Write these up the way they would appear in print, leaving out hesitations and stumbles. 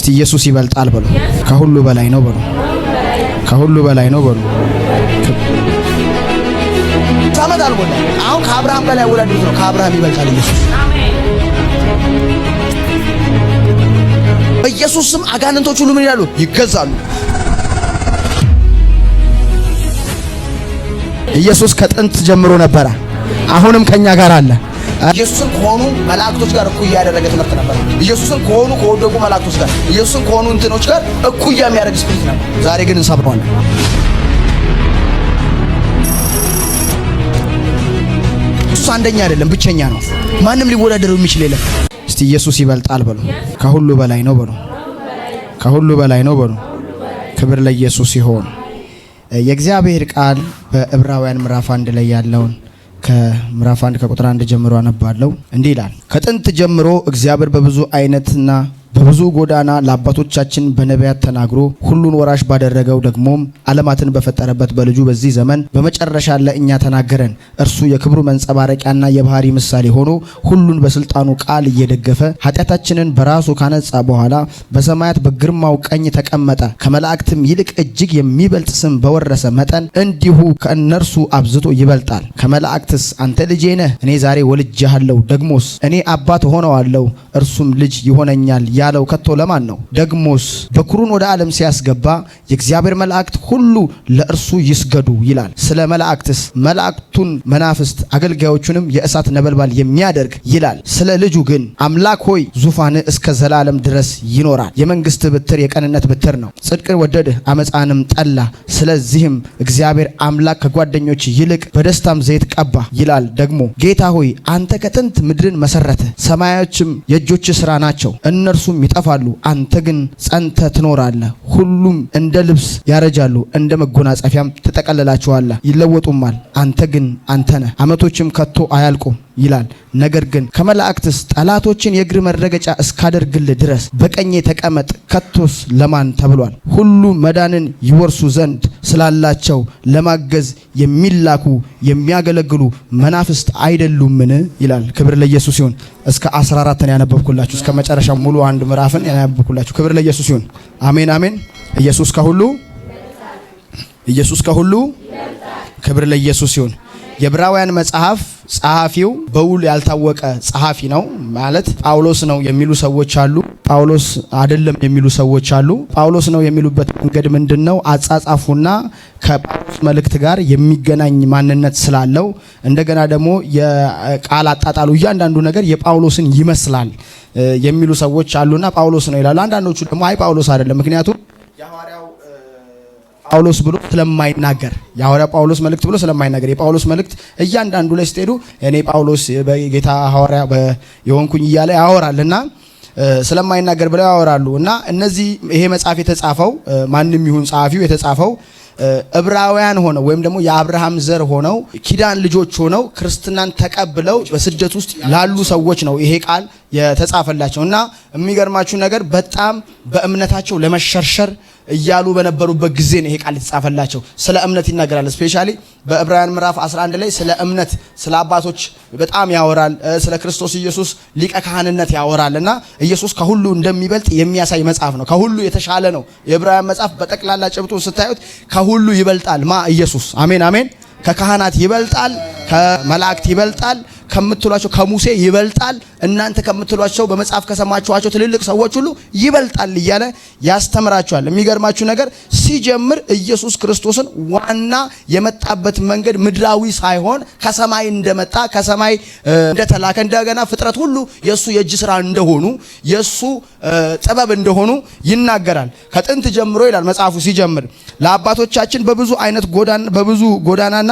እስቲ ኢየሱስ ይበልጣል በሉ። ከሁሉ በላይ ነው በሉ። ከሁሉ በላይ ነው በሉ። ታመጣል ወላ አሁን ከአብርሃም በላይ ወላዲት ነው። ከአብርሃም ይበልጣል ኢየሱስ። በኢየሱስ ስም አጋንንቶች ሁሉ ምን ይላሉ? ይገዛሉ። ኢየሱስ ከጥንት ጀምሮ ነበረ፣ አሁንም ከኛ ጋር አለ። ኢየሱስን ከሆኑ መላእክቶች ጋር እኩያ ያደረገ ትምህርት ነበር። ኢየሱስን ከሆኑ ከወደቁ መላእክቶች ጋር፣ ኢየሱስን ከሆኑ እንትኖች ጋር እኩያ የሚያደርግ ስፒሪት ነበር። ዛሬ ግን እንሰብረዋለን። እሱ አንደኛ አይደለም፣ ብቸኛ ነው። ማንም ሊወዳደረው የሚችል የለም። እስቲ ኢየሱስ ይበልጣል በሉ። ከሁሉ በላይ ነው በሉ። ከሁሉ በላይ ነው በሉ። ክብር ለኢየሱስ ይሁን። የእግዚአብሔር ቃል በዕብራውያን ምዕራፍ 1 ላይ ያለውን ከምዕራፍ 1 ከቁጥር 1 ጀምሮ አነባለሁ። እንዲህ ይላል። ከጥንት ጀምሮ እግዚአብሔር በብዙ አይነትና በብዙ ጎዳና ለአባቶቻችን በነቢያት ተናግሮ ሁሉን ወራሽ ባደረገው ደግሞም ዓለማትን በፈጠረበት በልጁ በዚህ ዘመን በመጨረሻ ለእኛ ተናገረን። እርሱ የክብሩ መንጸባረቂያና የባህሪ ምሳሌ ሆኖ ሁሉን በስልጣኑ ቃል እየደገፈ ኃጢአታችንን በራሱ ካነጻ በኋላ በሰማያት በግርማው ቀኝ ተቀመጠ። ከመላእክትም ይልቅ እጅግ የሚበልጥ ስም በወረሰ መጠን እንዲሁ ከእነርሱ አብዝቶ ይበልጣል። ከመላእክትስ አንተ ልጄ ነህ፣ እኔ ዛሬ ወልጄሃለሁ፣ ደግሞስ እኔ አባት ሆነዋለሁ፣ እርሱም ልጅ ይሆነኛል ያለው ከቶ ለማን ነው? ደግሞስ በኩሩን ወደ ዓለም ሲያስገባ የእግዚአብሔር መላእክት ሁሉ ለእርሱ ይስገዱ ይላል። ስለ መላእክትስ መላእክቱን መናፍስት አገልጋዮቹንም የእሳት ነበልባል የሚያደርግ ይላል። ስለ ልጁ ግን አምላክ ሆይ ዙፋን እስከ ዘላለም ድረስ ይኖራል። የመንግስት ብትር የቀንነት ብትር ነው። ጽድቅን ወደድህ አመፃንም ጠላ። ስለዚህም እግዚአብሔር አምላክ ከጓደኞች ይልቅ በደስታም ዘይት ቀባ ይላል። ደግሞ ጌታ ሆይ አንተ ከጥንት ምድርን መሰረትህ፣ ሰማዮችም የእጆች ስራ ናቸው። እነርሱም ይጠፋሉ፣ አንተ ግን ጸንተ ትኖራለህ። ሁሉም እንደ ልብስ ያረጃሉ፣ እንደ መጎናጸፊያም ትጠቀልላቸዋለህ፣ ይለወጡማል። አንተ ግን አንተ ነህ፣ ዓመቶችም ከቶ አያልቁም ይላል። ነገር ግን ከመላእክትስ ጠላቶችን የእግር መረገጫ እስካደርግልህ ድረስ በቀኜ ተቀመጥ ከቶስ ለማን ተብሏል? ሁሉ መዳንን ይወርሱ ዘንድ ስላላቸው ለማገዝ የሚላኩ የሚያገለግሉ መናፍስት አይደሉምን? ይላል። ክብር ለኢየሱስ ይሁን። እስከ 14 ያነበብኩላችሁ፣ እስከ መጨረሻው ሙሉ አንድ ምዕራፍን ያነበብኩላችሁ። ክብር ለኢየሱስ ይሁን። አሜን አሜን። ኢየሱስ ከሁሉ ኢየሱስ ከሁሉ ክብር ለኢየሱስ ይሁን። የዕብራውያን መጽሐፍ ጸሐፊው በውል ያልታወቀ ጸሐፊ ነው ማለት ጳውሎስ ነው የሚሉ ሰዎች አሉ። ጳውሎስ አይደለም የሚሉ ሰዎች አሉ። ጳውሎስ ነው የሚሉበት መንገድ ምንድነው? አጻጻፉና ከጳውሎስ መልእክት ጋር የሚገናኝ ማንነት ስላለው እንደገና ደግሞ የቃል አጣጣሉ እያንዳንዱ ነገር የጳውሎስን ይመስላል የሚሉ ሰዎች አሉና ጳውሎስ ነው ይላሉ። አንዳንዶቹ ደግሞ አይ ጳውሎስ አይደለም፣ ምክንያቱም የሐዋርያው ጳውሎስ ብሎ ስለማይናገር የሐዋርያ ጳውሎስ መልእክት ብሎ ስለማይናገር የጳውሎስ መልእክት እያንዳንዱ ላይ ስትሄዱ እኔ ጳውሎስ በጌታ ሐዋርያ የሆንኩኝ እያለ ያወራልና ስለማይናገር ብለው ያወራሉ። እና እነዚህ ይሄ መጽሐፍ የተጻፈው ማንም ይሁን ጸሐፊው የተጻፈው ዕብራውያን ሆነው ወይም ደግሞ የአብርሃም ዘር ሆነው ኪዳን ልጆች ሆነው ክርስትናን ተቀብለው በስደት ውስጥ ላሉ ሰዎች ነው ይሄ ቃል የተጻፈላቸው። እና የሚገርማችሁ ነገር በጣም በእምነታቸው ለመሸርሸር እያሉ በነበሩበት ጊዜ ነው ይሄ ቃል የተጻፈላቸው። ስለ እምነት ይናገራል። ስፔሻሊ በዕብራውያን ምዕራፍ 11 ላይ ስለ እምነት ስለ አባቶች በጣም ያወራል። ስለ ክርስቶስ ኢየሱስ ሊቀ ካህንነት ያወራል። እና ኢየሱስ ከሁሉ እንደሚበልጥ የሚያሳይ መጽሐፍ ነው። ከሁሉ የተሻለ ነው። የዕብራውያን መጽሐፍ በጠቅላላ ጭብጡ ስታዩት ከሁሉ ይበልጣል። ኢየሱስ አሜን አሜን። ከካህናት ይበልጣል፣ ከመላእክት ይበልጣል፣ ከምትሏቸው ከሙሴ ይበልጣል፣ እናንተ ከምትሏቸው በመጽሐፍ ከሰማችኋቸው ትልልቅ ሰዎች ሁሉ ይበልጣል እያለ ያስተምራቸዋል። የሚገርማችሁ ነገር ሲጀምር ኢየሱስ ክርስቶስን ዋና የመጣበት መንገድ ምድራዊ ሳይሆን ከሰማይ እንደመጣ ከሰማይ እንደተላከ እንደገና ፍጥረት ሁሉ የሱ የእጅ ስራ እንደሆኑ የሱ ጥበብ እንደሆኑ ይናገራል። ከጥንት ጀምሮ ይላል መጽሐፉ ሲጀምር ለአባቶቻችን በብዙ ጎዳናና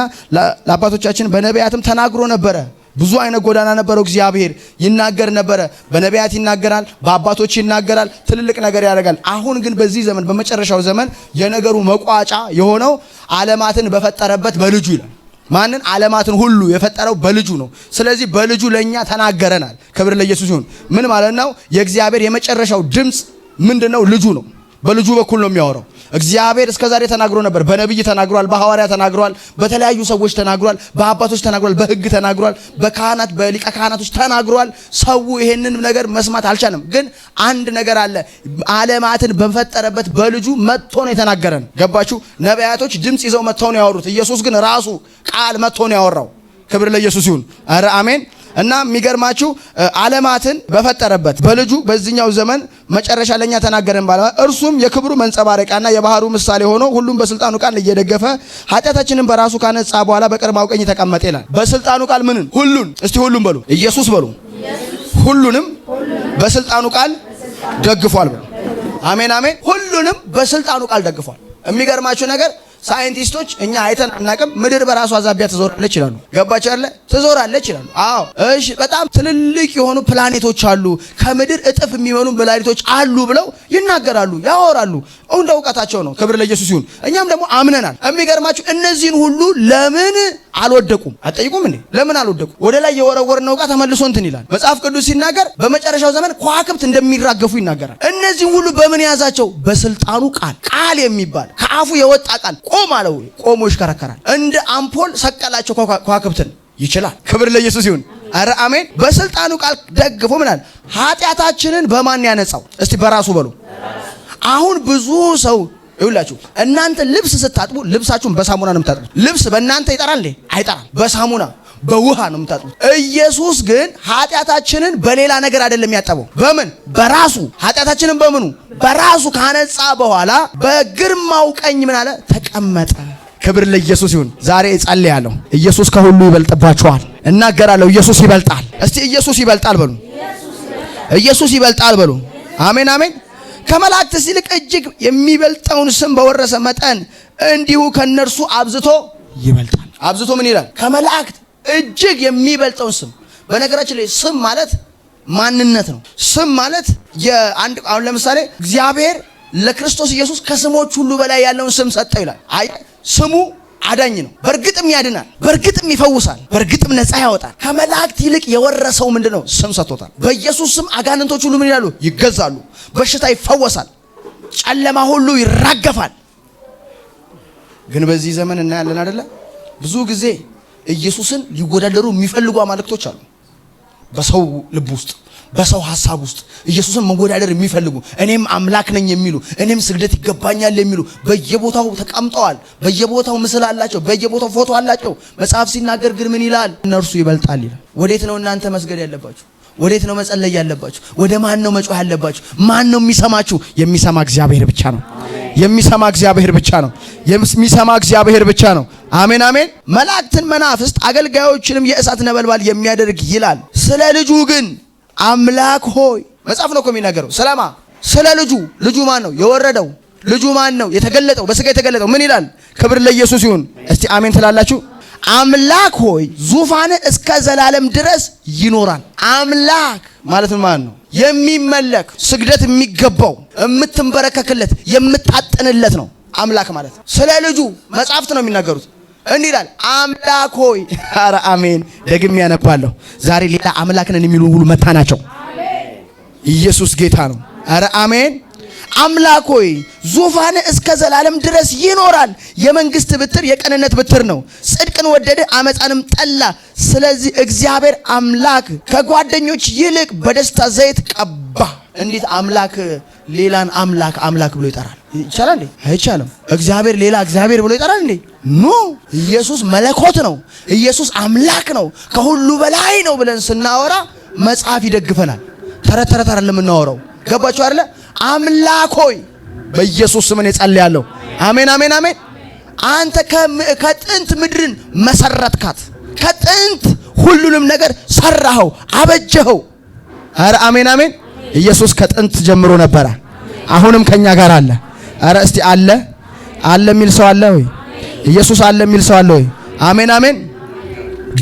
ለአባቶቻችን በነቢያትም ተናግሮ ነበረ። ብዙ አይነት ጎዳና ነበረው። እግዚአብሔር ይናገር ነበረ። በነቢያት ይናገራል፣ በአባቶች ይናገራል፣ ትልልቅ ነገር ያደርጋል። አሁን ግን በዚህ ዘመን በመጨረሻው ዘመን የነገሩ መቋጫ የሆነው ዓለማትን በፈጠረበት በልጁ ይላል። ማንን? ዓለማትን ሁሉ የፈጠረው በልጁ ነው። ስለዚህ በልጁ ለኛ ተናገረናል። ክብር ለኢየሱስ ይሁን። ምን ማለት ነው? የእግዚአብሔር የመጨረሻው ድምጽ ምንድነው? ልጁ ነው። በልጁ በኩል ነው የሚያወራው። እግዚአብሔር እስከዛሬ ተናግሮ ነበር። በነብይ ተናግሯል፣ በሐዋርያ ተናግሯል፣ በተለያዩ ሰዎች ተናግሯል፣ በአባቶች ተናግሯል፣ በሕግ ተናግሯል፣ በካህናት በሊቀ ካህናቶች ተናግሯል። ሰው ይሄንን ነገር መስማት አልቻለም። ግን አንድ ነገር አለ። ዓለማትን በፈጠረበት በልጁ መጥቶ ነው የተናገረን። ገባችሁ? ነቢያቶች ድምጽ ይዘው መጥተው ነው ያወሩት። ኢየሱስ ግን ራሱ ቃል መጥቶ ነው ያወራው። ክብር ለኢየሱስ ይሁን። አረ አሜን። እና የሚገርማችሁ ዓለማትን በፈጠረበት በልጁ በዚህኛው ዘመን መጨረሻ ለኛ ተናገረን ባለ እርሱም የክብሩ መንጸባረቂያና የባህሩ ምሳሌ ሆኖ ሁሉም በስልጣኑ ቃል እየደገፈ ኃጢአታችንን በራሱ ካነጻ በኋላ በቀርማው ቀኝ ተቀመጠ ይላል። በስልጣኑ ቃል ምንን? ሁሉን። እስቲ ሁሉም በሉ። ኢየሱስ በሉ። ሁሉንም በስልጣኑ ቃል ደግፏል በሉ። አሜን አሜን። ሁሉንም በስልጣኑ ቃል ደግፏል። የሚገርማችሁ ነገር ሳይንቲስቶች እኛ አይተን አናቅም፣ ምድር በራሷ ዛቢያ ትዞራለች ይላሉ። ገባችሁ አይደለ? ትዞራለች ይላሉ። አዎ እሺ፣ በጣም ትልልቅ የሆኑ ፕላኔቶች አሉ፣ ከምድር እጥፍ የሚሆኑ ፕላኔቶች አሉ ብለው ይናገራሉ፣ ያወራሉ። እንደ እውቀታቸው ነው። ክብር ለኢየሱስ ይሁን። እኛም ደግሞ አምነናል። የሚገርማችሁ እነዚህን ሁሉ ለምን አልወደቁም? አትጠይቁም እንዴ? ለምን አልወደቁም? ወደ ላይ የወረወርነው ዕቃ ተመልሶ እንትን ይላል። መጽሐፍ ቅዱስ ሲናገር በመጨረሻው ዘመን ከዋክብት እንደሚራገፉ ይናገራል። እነዚህን ሁሉ በምን ያዛቸው? በስልጣኑ ቃል። ቃል የሚባል ከአፉ የወጣ ቃል ቆም አለው፣ ቆሞ ይሽከረከራል። እንደ አምፖል ሰቀላቸው ከዋክብትን። ይችላል። ክብር ለኢየሱስ ይሁን። አረ አሜን። በስልጣኑ ቃል ደግፎ ምናል? ኃጢአታችንን በማን ያነጻው? እስቲ በራሱ በሉ። አሁን ብዙ ሰው ይውላችሁ፣ እናንተ ልብስ ስታጥቡ ልብሳችሁን በሳሙና ነው የምታጥቡት። ልብስ በእናንተ ይጠራል እንዴ? አይጠራም። በሳሙና በውሃ ነው የምታጥቡት። ኢየሱስ ግን ኃጢአታችንን በሌላ ነገር አይደለም ያጠበው። በምን? በራሱ። ኃጢአታችንን በምኑ? በራሱ ካነጻ በኋላ በግርማው ቀኝ ምን አለ? ተቀመጠ። ክብር ለኢየሱስ ይሁን። ዛሬ እጸልያለሁ፣ ኢየሱስ ከሁሉ ይበልጥባችኋል። እናገራለሁ፣ ኢየሱስ ይበልጣል። እስቲ ኢየሱስ ይበልጣል በሉ። ኢየሱስ ይበልጣል በሉ። አሜን አሜን። ከመላእክት ይልቅ እጅግ የሚበልጠውን ስም በወረሰ መጠን እንዲሁ ከነርሱ አብዝቶ ይበልጣል። አብዝቶ ምን ይላል? ከመላእክት እጅግ የሚበልጠውን ስም። በነገራችን ላይ ስም ማለት ማንነት ነው። ስም ማለት የአንድ አሁን ለምሳሌ እግዚአብሔር ለክርስቶስ ኢየሱስ ከስሞች ሁሉ በላይ ያለውን ስም ሰጠው ይላል። አይ ስሙ አዳኝ ነው። በእርግጥም ያድናል፣ በእርግጥም ይፈውሳል፣ በእርግጥም ነፃ ያወጣል። ከመላእክት ይልቅ የወረሰው ምንድነው? ስም ሰጥቶታል። በኢየሱስ ስም አጋንንቶች ሁሉ ምን ይላሉ? ይገዛሉ። በሽታ ይፈወሳል፣ ጨለማ ሁሉ ይራገፋል። ግን በዚህ ዘመን እናያለን አይደለ? ብዙ ጊዜ ኢየሱስን ሊወዳደሩ የሚፈልጉ አማልክቶች አሉ። በሰው ልብ ውስጥ በሰው ሐሳብ ውስጥ ኢየሱስን መወዳደር የሚፈልጉ እኔም አምላክ ነኝ የሚሉ እኔም ስግደት ይገባኛል የሚሉ በየቦታው ተቀምጠዋል። በየቦታው ምስል አላቸው፣ በየቦታው ፎቶ አላቸው። መጽሐፍ ሲናገር ግን ምን ይላል? እነርሱ ይበልጣል ይላል። ወዴት ነው እናንተ መስገድ ያለባችሁ? ወዴት ነው መጸለይ ያለባችሁ? ወደ ማን ነው መጮህ ያለባችሁ? ማን ነው የሚሰማችሁ? የሚሰማ እግዚአብሔር ብቻ ነው። የሚሰማ እግዚአብሔር ብቻ ነው። የሚሰማ እግዚአብሔር ብቻ ነው። አሜን አሜን። መላእክትን መናፍስት አገልጋዮችንም የእሳት ነበልባል የሚያደርግ ይላል። ስለ ልጁ ግን አምላክ ሆይ መጽሐፍ ነው እኮ የሚናገረው። ስለማ? ስለ ልጁ። ልጁ ማን ነው? የወረደው ልጁ ማን ነው? የተገለጠው፣ በስጋ የተገለጠው። ምን ይላል? ክብር ለኢየሱስ ይሁን። እስቲ አሜን ትላላችሁ? አምላክ ሆይ ዙፋንህ እስከ ዘላለም ድረስ ይኖራል። አምላክ ማለት ማን ነው? የሚመለክ ስግደት የሚገባው የምትንበረከክለት የምታጠንለት ነው አምላክ ማለት። ስለ ልጁ መጽሐፍት ነው የሚናገሩት። እንዲህ ይላል አምላክ ሆይ። ኧረ አሜን። ደግሜ ያነባለሁ። ዛሬ ሌላ አምላክ ነን የሚሉ ሁሉ መታ ናቸው። ኢየሱስ ጌታ ነው። ኧረ አሜን። አምላክ ሆይ ዙፋን እስከ ዘላለም ድረስ ይኖራል። የመንግስት ብትር የቀንነት ብትር ነው። ጽድቅን ወደደ አመፃንም ጠላ። ስለዚህ እግዚአብሔር አምላክ ከጓደኞች ይልቅ በደስታ ዘይት ቀባ። እንዴት አምላክ ሌላን አምላክ አምላክ ብሎ ይጠራል? ይቻላል እንዴ? አይቻልም። እግዚአብሔር ሌላ እግዚአብሔር ብሎ ይጠራል እንዴ? ኖ። ኢየሱስ መለኮት ነው። ኢየሱስ አምላክ ነው። ከሁሉ በላይ ነው ብለን ስናወራ መጽሐፍ ይደግፈናል። ተረት ተረት አይደለም የምናወራው። ገባችሁ አይደለ? አምላክ ሆይ በኢየሱስ ስም እጸልያለሁ። አሜን አሜን አሜን። አንተ ከጥንት ምድርን መሰረትካት፣ ከጥንት ሁሉንም ነገር ሰራኸው፣ አበጀኸው። አረ አሜን አሜን። ኢየሱስ ከጥንት ጀምሮ ነበረ፣ አሁንም ከኛ ጋር አለ። አረ እስቲ አለ አለ የሚል ሰው አለ ወይ? ኢየሱስ አለ የሚል ሰው አለ ወይ? አሜን አሜን።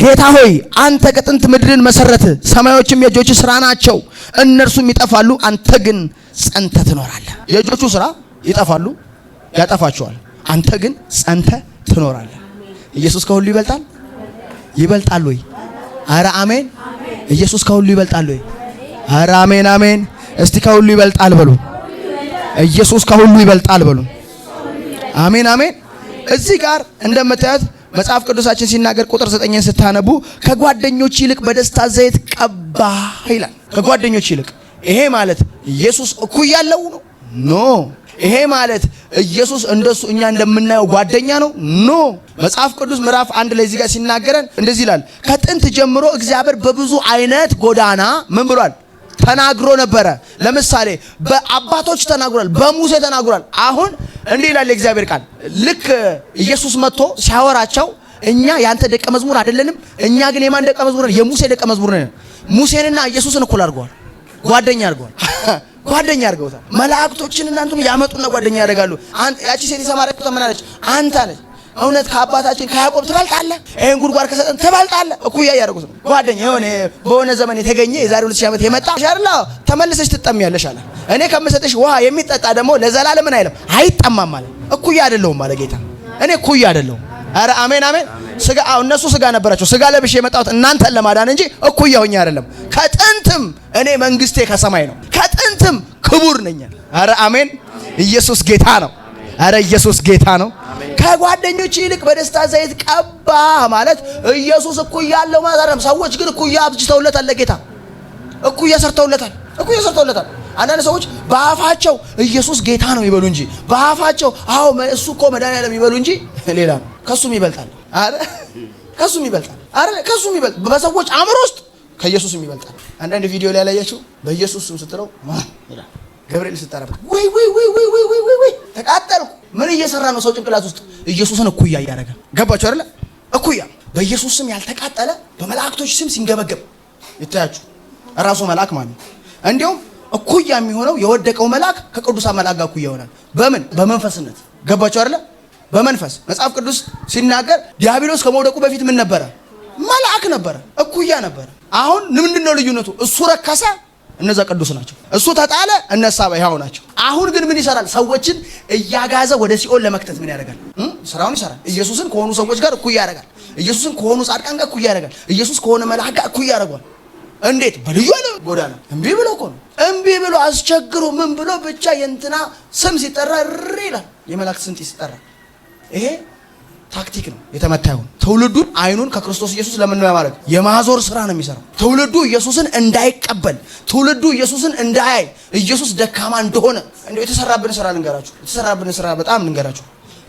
ጌታ ሆይ አንተ ከጥንት ምድርን መሰረት፣ ሰማዮችም የእጆች ስራ ናቸው። እነርሱም ይጠፋሉ፣ አንተ ግን ጸንተ ትኖራለህ። የእጆቹ ስራ ይጠፋሉ፣ ያጠፋቸዋል፣ አንተ ግን ጸንተ ትኖራለህ። ኢየሱስ ከሁሉ ይበልጣል። ይበልጣል ወይ? አረ አሜን። ኢየሱስ ከሁሉ ይበልጣል ወይ? አረ አሜን አሜን። እስቲ ከሁሉ ይበልጣል በሉ። ኢየሱስ ከሁሉ ይበልጣል በሉ። አሜን አሜን። እዚህ ጋር እንደምታዩት መጽሐፍ ቅዱሳችን ሲናገር ቁጥር 9ን ስታነቡ ከጓደኞች ይልቅ በደስታ ዘይት ቀባ ይላል። ከጓደኞች ይልቅ ይሄ ማለት ኢየሱስ እኩይ ያለው ነው? ኖ። ይሄ ማለት ኢየሱስ እንደሱ እኛ እንደምናየው ጓደኛ ነው? ኖ። መጽሐፍ ቅዱስ ምዕራፍ 1 ላይ እዚህ ጋር ሲናገረን እንደዚህ ይላል፣ ከጥንት ጀምሮ እግዚአብሔር በብዙ አይነት ጎዳና ምን ብሏል? ተናግሮ ነበረ። ለምሳሌ በአባቶች ተናግሯል፣ በሙሴ ተናግሯል። አሁን እንዲህ ይላል የእግዚአብሔር ቃል፣ ልክ ኢየሱስ መጥቶ ሲያወራቸው እኛ ያንተ ደቀ መዝሙር አይደለንም፣ እኛ ግን የማን ደቀ መዝሙር ነን? የሙሴ ደቀ መዝሙር ነን። ሙሴንና ኢየሱስን እኩል አድርገዋል፣ ጓደኛ አድርገዋል። ጓደኛ አድርገውታል። መላእክቶችን እናንተም ያመጡና ጓደኛ ያደርጋሉ። ያቺ ሴት የሰማርያቱ ተመናለች፣ አንተ አለች እውነት ከአባታችን ከያዕቆብ ትበልጣለህ? ይሄን ጉድጓድ ከሰጠን ትበልጣለህ? እኩያ ያደርጉት ነው። ጓደኛ በሆነ ዘመን የተገኘ የዛሬ 2000 ዓመት የመጣ ሻርላ ተመልሰሽ ትጠሚያለሽ አለ። እኔ ከምሰጥሽ ውሃ የሚጠጣ ደግሞ ለዘላለም ምን አይልም አይጠማም አለ። እኩያ አይደለሁም አለ ጌታ። እኔ እኩያ አይደለሁም። አረ አሜን አሜን። ስጋ እነሱ ስጋ ነበራቸው። ስጋ ለብሼ የመጣሁት እናንተን ለማዳን እንጂ እኩያ ሆኜ አይደለም። ከጥንትም እኔ መንግስቴ ከሰማይ ነው። ከጥንትም ክቡር ነኝ። አረ አሜን። ኢየሱስ ጌታ ነው። አረ ኢየሱስ ጌታ ነው። ከጓደኞች ይልቅ በደስታ ዘይት ቀባ ማለት ኢየሱስ እኩያ ያለው ማለት አይደለም። ሰዎች ግን እኩያ አብጅተውለታል። ለጌታ እኩያ ሰርተውለታል። እኩያ ሰርተውለታል። አንዳንድ ሰዎች በአፋቸው ኢየሱስ ጌታ ነው ይበሉ እንጂ በአፋቸው አዎ እሱ እኮ መድኃኒዓለም ይበሉ እንጂ ሌላ ነው። ከሱም ይበልጣል። አረ ከሱም ይበልጣል። አረ ከሱም ይበልጥ። በሰዎች አእምሮ ውስጥ ከኢየሱስም ይበልጣል። አንዳንድ ቪዲዮ ላይ ያላያችሁ በኢየሱስ ስም ስትለው ማን ይላል? ገብርኤል ሲጠራ ወይ ወይ ወይ ወይ ወይ ወይ ወይ ተቃጠልኩ። ምን እየሰራ ነው? ሰው ጭንቅላት ውስጥ ኢየሱስን እኩያ እያደረገ ገባችሁ አይደለ? እኩያ በኢየሱስ ስም ያልተቃጠለ በመላእክቶች ስም ሲንገበገብ ይታያችሁ። ራሱ መልአክ ማለት ነው። እንዲያውም እኩያ የሚሆነው የወደቀው መልአክ ከቅዱሳን መልአክ ጋር እኩያ ይሆናል። በምን? በመንፈስነት ገባችሁ አይደለ? በመንፈስ መጽሐፍ ቅዱስ ሲናገር ዲያብሎስ ከመውደቁ በፊት ምን ነበረ? መልአክ ነበረ፣ እኩያ ነበረ። አሁን ምንድነው ልዩነቱ? እሱ ረከሰ፣ እነዛ ቅዱስ ናቸው። እሱ ተጣለ፣ እነሳ በሕያው ናቸው። አሁን ግን ምን ይሰራል? ሰዎችን እያጋዘ ወደ ሲኦል ለመክተት ምን ያደርጋል? ስራውን ይሰራል። ኢየሱስን ከሆኑ ሰዎች ጋር እኩያ ያደርጋል። ኢየሱስን ከሆኑ ጻድቃን ጋር እኩያ ያደርጋል። ኢየሱስ ከሆነ መልአክ ጋር እኩያ ያደርጋል። እንዴት? በልዩ ጎዳና እምቢ ብሎ እኮ ነው። እምቢ ብሎ አስቸግሮ ምን ብሎ ብቻ የእንትና ስም ሲጠራ እሪ ይላል። የመላእክት ስም ሲጠራ ይሄ ታክቲክ ነው። የተመታየውን ትውልዱን አይኑን ከክርስቶስ ኢየሱስ ለምን ነው ያማረግ? የማዞር ስራ ነው የሚሰራው። ትውልዱ ኢየሱስን እንዳይቀበል፣ ትውልዱ ኢየሱስን እንዳያይ፣ ኢየሱስ ደካማ እንደሆነ እንደው የተሰራብን ስራ ልንገራችሁ። የተሰራብን ስራ በጣም ልንገራችሁ።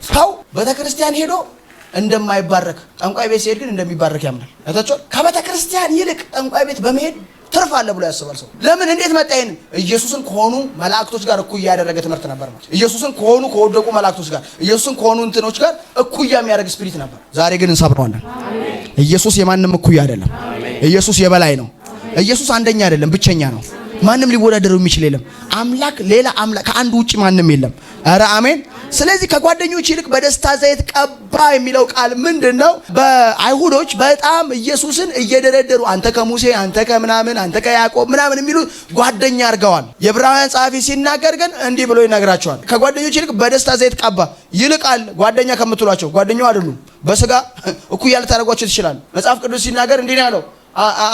ሰው ቤተክርስቲያን ሄዶ እንደማይባረክ ጠንቋይ ቤት ሲሄድ ግን እንደሚባረክ ያምናል። አይታችኋል? ከቤተክርስቲያን ይልቅ ጠንቋይ ቤት በመሄድ ትርፍ አለ ብሎ ያስባል ሰው። ለምን? እንዴት መጣ? ይሄን ኢየሱስን ከሆኑ መላእክቶች ጋር እኩያ ያደረገ ትምህርት ነበር ማለት። ኢየሱስን ከሆኑ ከወደቁ መላእክቶች ጋር፣ ኢየሱስን ከሆኑ እንትኖች ጋር እኩያ የሚያደርግ ስፒሪት ነበር። ዛሬ ግን እንሰብረዋለን። ኢየሱስ የማንም እኩያ አይደለም። ኢየሱስ የበላይ ነው። ኢየሱስ አንደኛ አይደለም፣ ብቸኛ ነው። ማንም ሊወዳደረው የሚችል የለም። አምላክ ሌላ አምላክ ከአንዱ ውጪ ማንም የለም። አረ አሜን። ስለዚህ ከጓደኞች ይልቅ በደስታ ዘይት ቀባ የሚለው ቃል ምንድነው? በአይሁዶች በጣም ኢየሱስን እየደረደሩ አንተ ከሙሴ አንተ ከምናምን አንተ ከያዕቆብ ምናምን የሚሉ ጓደኛ አድርገዋል። የዕብራውያን ጸሐፊ ሲናገር ግን እንዲህ ብሎ ይነግራቸዋል። ከጓደኞች ይልቅ በደስታ ዘይት ቀባ ይልቃል። ጓደኛ ከምትሏቸው ጓደኛው አይደሉም። በስጋ እኩያ ልታደርጓቸው ትችላል። መጽሐፍ ቅዱስ ሲናገር እንዲህ ነው ያለው።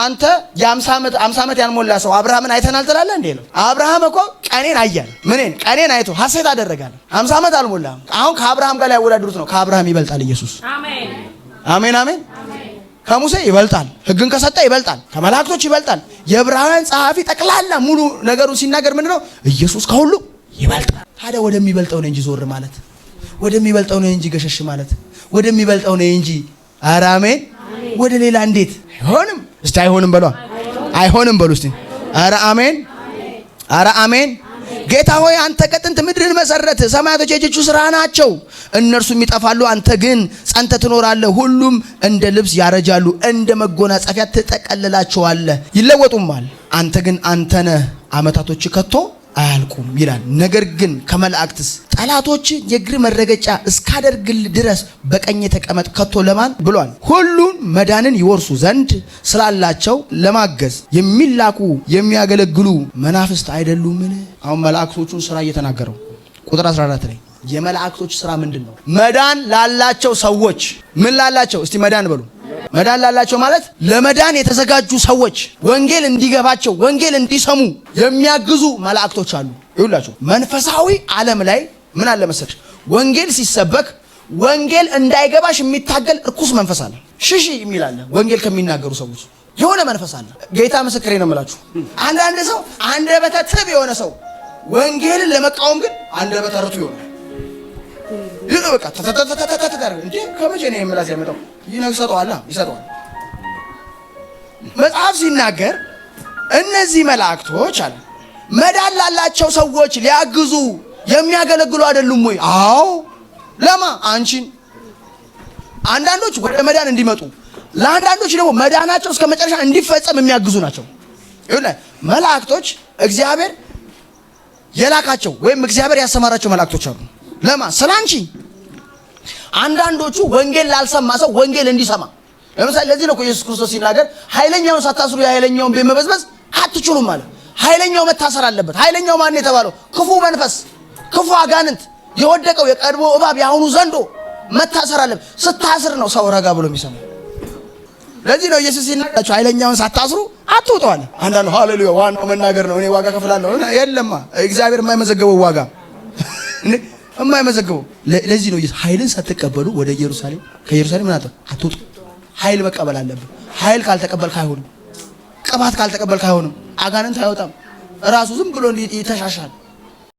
አንተ የ50 ዓመት ያልሞላ ሰው አብርሃምን አይተናል ትላለህ እንዴ? ነው አብርሃም እኮ ቀኔን አያል ምንን ቀኔን አይቶ ሐሴት አደረጋለ። 50 ዓመት አልሞላም። አሁን ከአብርሃም ጋር ያወዳድሩት ነው። ከአብርሃም ይበልጣል ኢየሱስ። አሜን አሜን አሜን። ከሙሴ ይበልጣል። ሕግን ከሰጠ ይበልጣል። ከመላእክቶች ይበልጣል። የዕብራውያን ጸሐፊ ጠቅላላ ሙሉ ነገሩን ሲናገር ምንድነው? ኢየሱስ ከሁሉ ይበልጣል። ታዲያ ወደሚበልጠው ነው እንጂ ዞር ማለት፣ ወደሚበልጠው ነው እንጂ ገሸሽ ማለት፣ ወደሚበልጠው ነው እንጂ ኧረ አሜን ወደ ሌላ እንዴት አይሆንም? እስቲ አይሆንም በሏ። አይሆንም በሉ እስቲ። ኧረ አሜን፣ ኧረ አሜን። ጌታ ሆይ አንተ ከጥንት ምድርን መሰረት፣ ሰማያቶች የእጆች ስራ ናቸው። እነርሱም ይጠፋሉ፣ አንተ ግን ጸንተህ ትኖራለህ። ሁሉም እንደ ልብስ ያረጃሉ፣ እንደ መጎናጸፊያ ትጠቀልላቸዋለህ፣ ይለወጡማል። አንተ ግን አንተ ነህ፣ ዓመታቶች ከቶ አያልቁም ይላል። ነገር ግን ከመላእክትስ ጠላቶች የእግር መረገጫ እስካደርግል ድረስ በቀኝ ተቀመጥ ከቶ ለማን ብሏል? ሁሉን መዳንን ይወርሱ ዘንድ ስላላቸው ለማገዝ የሚላኩ የሚያገለግሉ መናፍስት አይደሉምን? አሁን መላእክቶቹን ስራ እየተናገረው ቁጥር 14 ላይ የመላእክቶች ስራ ምንድን ነው? መዳን ላላቸው ሰዎች ምን ላላቸው? እስቲ መዳን በሉ። መዳን ላላቸው ማለት ለመዳን የተዘጋጁ ሰዎች ወንጌል እንዲገባቸው ወንጌል እንዲሰሙ የሚያግዙ መላእክቶች አሉ። ይውላችሁ መንፈሳዊ ዓለም ላይ ምን አለ መሰለሽ? ወንጌል ሲሰበክ ወንጌል እንዳይገባሽ የሚታገል እርኩስ መንፈስ አለ። ሽሺ የሚል አለ። ወንጌል ከሚናገሩ ሰዎች የሆነ መንፈስ አለ። ጌታ ምስክሬ ነው የምላችሁ። አንዳንድ ሰው አንደበተ ትብ የሆነ ሰው ወንጌልን ለመቃወም ግን አንደበተ ርቱዕ ይሆናል። ይሄ በቃ ተተተተተተተተር እንዴ ከመቼ ነው የምላስ ያመጣው? ይሰጠዋል። መጽሐፍ ሲናገር እነዚህ መላእክቶች አለ መዳን ላላቸው ሰዎች ሊያግዙ የሚያገለግሉ አይደሉም ወይ? አዎ። ለማ አንቺን አንዳንዶች ወደ መዳን እንዲመጡ ለአንዳንዶች ደግሞ መዳናቸው እስከ መጨረሻ እንዲፈጸም የሚያግዙ ናቸው። ይኸውልህ መላእክቶች እግዚአብሔር የላካቸው ወይም እግዚአብሔር ያሰማራቸው መላእክቶች አሉ። ለማ ስላንቺ አንዳንዶቹ ወንጌል ላልሰማ ሰው ወንጌል እንዲሰማ። ለምሳሌ ለዚህ ነው ኢየሱስ ክርስቶስ ሲናገር ኃይለኛውን ሳታስሩ የኃይለኛውን ቤት መበዝበዝ አትችሉም ማለት። ኃይለኛው መታሰር አለበት። ኃይለኛው ማን ነው የተባለው? ክፉ መንፈስ፣ ክፉ አጋንንት፣ የወደቀው የቀድሞ እባብ የአሁኑ ዘንዶ መታሰር አለበት። ስታስር ነው ሰው ረጋ ብሎ የሚሰማው። ለዚህ ነው ኢየሱስ ሲናገር ኃይለኛውን ሳታስሩ አትውጡ አለ። አንዳንዱ ሃሌሉያ ዋናው መናገር ነው፣ እኔ ዋጋ ከፍላለሁ። የለማ እግዚአብሔር የማይመዘገበው ዋጋ የማይመዘገበው። ለዚህ ነው ኃይልን ሳትቀበሉ ወደ ኢየሩሳሌም ከኢየሩሳሌም ምን አትውጡ። ኃይል መቀበል አለብን። ኃይል ካልተቀበልክ አይሆንም። ቅባት ካልተቀበልክ አይሆንም። አጋንንት አይወጣም። ራሱ ዝም ብሎ ይተሻሻል።